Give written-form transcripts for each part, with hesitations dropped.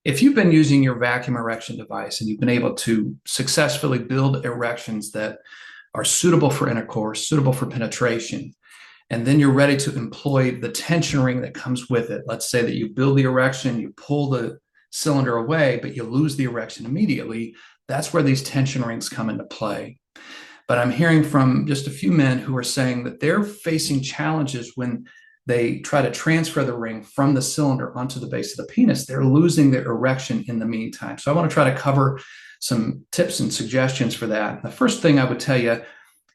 If you've been using your vacuum erection device and you've been able to successfully build erections that are suitable for intercourse, suitable for penetration, and then you're ready to employ the tension ring that comes with it. Let's say that you build the erection, you pull the cylinder away, but you lose the erection immediately. That's where these tension rings come into play. But I'm hearing from just a few men who are saying that they're facing challenges when they try to transfer the ring from the cylinder onto the base of the penis. They're losing their erection in the meantime. So I want to try to cover some tips and suggestions for that. The first thing I would tell you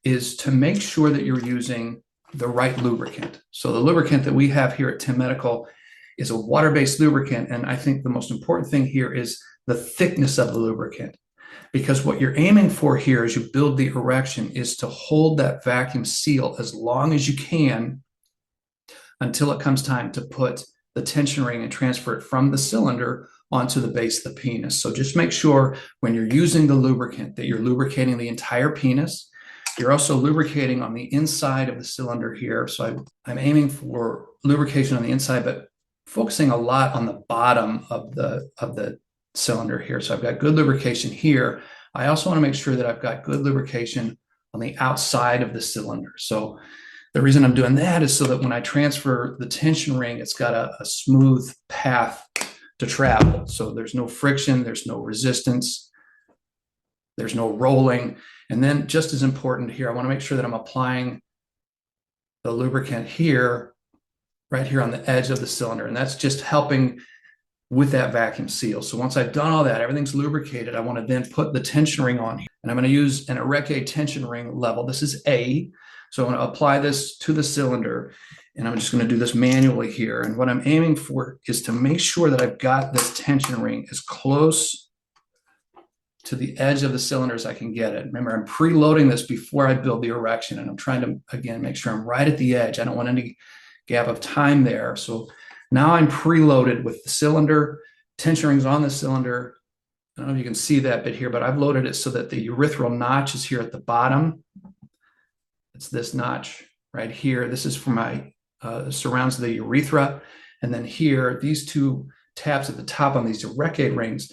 is to make sure that you're using the right lubricant. So the lubricant that we have here at Tim Medical is a water-based lubricant. And I think the most important thing here is the thickness of the lubricant. Because what you're aiming for here as you build the erection is to hold that vacuum seal as long as you can until it comes time to put the tension ring and transfer it from the cylinder onto the base of the penis. So just make sure when you're using the lubricant that you're lubricating the entire penis. You're also lubricating on the inside of the cylinder here. So I'm aiming for lubrication on the inside, but focusing a lot on the bottom of the cylinder here. So I've got good lubrication here. I also want to make sure that I've got good lubrication on the outside of the cylinder. So the reason I'm doing that is so that when I transfer the tension ring, it's got a smooth path to travel. So there's no friction, there's no resistance, there's no rolling. And then just as important here, I want to make sure that I'm applying the lubricant here, right here on the edge of the cylinder. And that's just helping with that vacuum seal. So once I've done all that, everything's lubricated, I want to then put the tension ring on here. And I'm going to use an ErecAid tension ring level. This is A. So I'm going to apply this to the cylinder, and I'm just going to do this manually here. And what I'm aiming for is to make sure that I've got this tension ring as close to the edge of the cylinder as I can get it. Remember, I'm preloading this before I build the erection, and I'm trying to, again, make sure I'm right at the edge. I don't want any gap of time there. So now I'm preloaded with the cylinder, tension rings on the cylinder. I don't know if you can see that bit here, but I've loaded it so that the urethral notch is here at the bottom. It's this notch right here. This is for my surrounds the urethra. And then here, these two tabs at the top on these ErecAid rings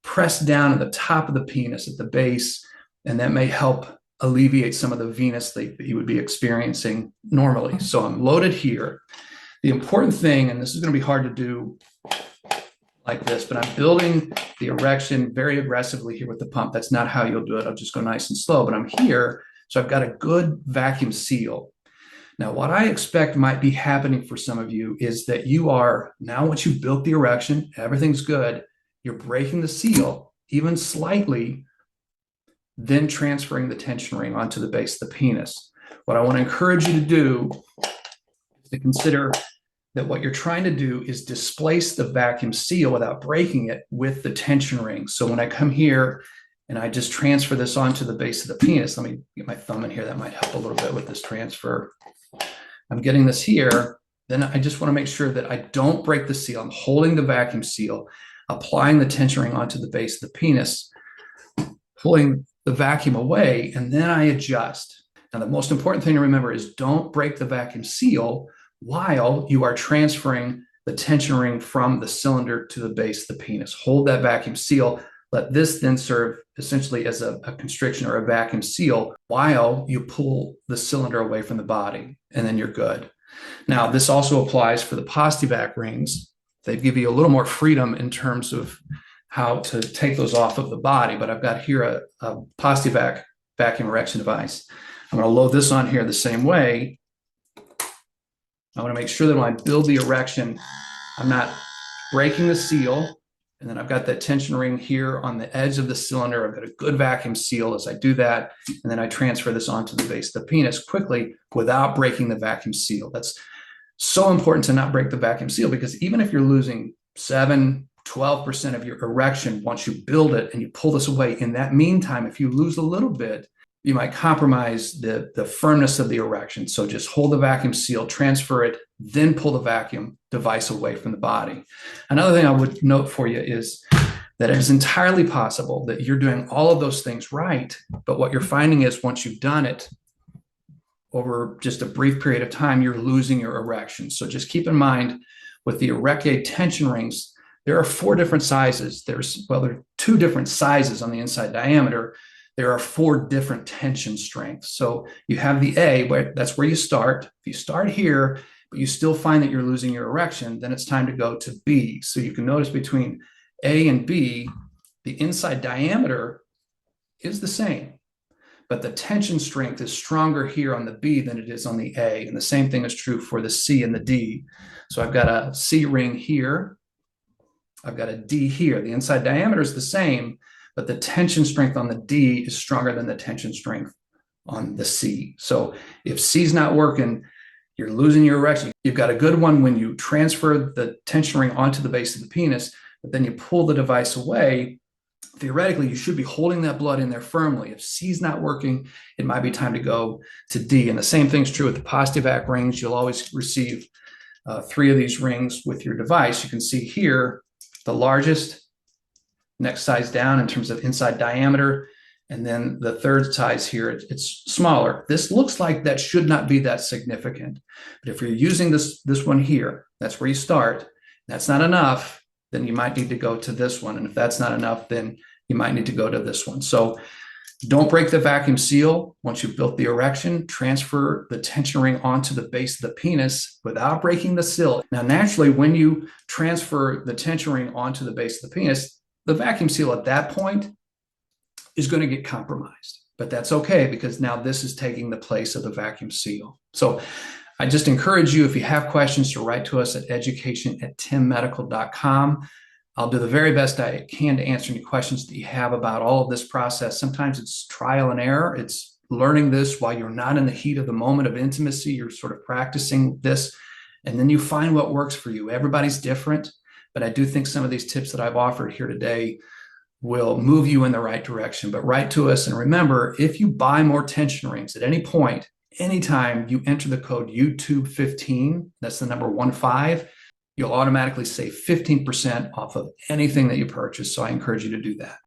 press down at the top of the penis at the base, and that may help alleviate some of the venous leak that you would be experiencing normally. So I'm loaded here. The important thing, and this is going to be hard to do like this, but I'm building the erection very aggressively here with the pump. That's not how you'll do it. I'll just go nice and slow, but I'm here. So I've got a good vacuum seal. Now, what I expect might be happening for some of you is that you are, now once you've built the erection, everything's good, you're breaking the seal, even slightly, then transferring the tension ring onto the base of the penis. What I want to encourage you to do is to consider that what you're trying to do is displace the vacuum seal without breaking it with the tension ring. So when I come here and I just transfer this onto the base of the penis, let me get my thumb in here, that might help a little bit with this transfer. I'm getting this here, then I just want to make sure that I don't break the seal. I'm holding the vacuum seal, applying the tension ring onto the base of the penis, pulling the vacuum away, and then I adjust. Now, the most important thing to remember is don't break the vacuum seal while you are transferring the tension ring from the cylinder to the base of the penis. Hold that vacuum seal. Let this then serve essentially as a constriction or a vacuum seal while you pull the cylinder away from the body, and then you're good. Now, this also applies for the Pos-T-Vac rings. They give you a little more freedom in terms of how to take those off of the body, but I've got here a Pos-T-Vac vacuum erection device. I'm going to load this on here the same way. I want to make sure that when I build the erection, I'm not breaking the seal. And then I've got that tension ring here on the edge of the cylinder. I've got a good vacuum seal as I do that. And then I transfer this onto the base of the penis quickly without breaking the vacuum seal. That's so important to not break the vacuum seal, because even if you're losing 7-12% of your erection once you build it and you pull this away, in that meantime, if you lose a little bit, you might compromise the firmness of the erection. So just hold the vacuum seal, transfer it, then pull the vacuum device away from the body. Another thing I would note for you is that it is entirely possible that you're doing all of those things right, but what you're finding is once you've done it over just a brief period of time, you're losing your erection. So just keep in mind with the ErecAid tension rings There are 4 different sizes. There are 2 different sizes on the inside diameter. There are 4 different tension strengths. So you have the A, that's where you start. If you start here, but you still find that you're losing your erection, then it's time to go to B. So you can notice between A and B, the inside diameter is the same, but the tension strength is stronger here on the B than it is on the A. And the same thing is true for the C and the D. So I've got a C ring here. I've got a D here. The inside diameter is the same, but the tension strength on the D is stronger than the tension strength on the C. So if C's not working, you're losing your erection. You've got a good one when you transfer the tension ring onto the base of the penis, but then you pull the device away. Theoretically, you should be holding that blood in there firmly. If C's not working, it might be time to go to D. And the same thing's true with the Pos-T-Vac rings. You'll always receive 3 of these rings with your device. You can see here, the largest, next size down in terms of inside diameter, and then the third size here, it's smaller. This looks like that should not be that significant. But if you're using this one here, that's where you start, that's not enough, then you might need to go to this one. And if that's not enough, then you might need to go to this one. So don't break the vacuum seal. Once you've built the erection, transfer the tension ring onto the base of the penis without breaking the seal. Now, naturally, when you transfer the tension ring onto the base of the penis, the vacuum seal at that point is going to get compromised. But that's okay, because now this is taking the place of the vacuum seal. So I just encourage you, if you have questions, to write to us at education@timmedical.com. I'll do the very best I can to answer any questions that you have about all of this process. Sometimes it's trial and error. It's learning this while you're not in the heat of the moment of intimacy. You're sort of practicing this, and then you find what works for you. Everybody's different, but I do think some of these tips that I've offered here today will move you in the right direction. But write to us, and remember, if you buy more tension rings at any point, anytime you enter the code YouTube15, that's the number 15, you'll automatically save 15% off of anything that you purchase. So I encourage you to do that.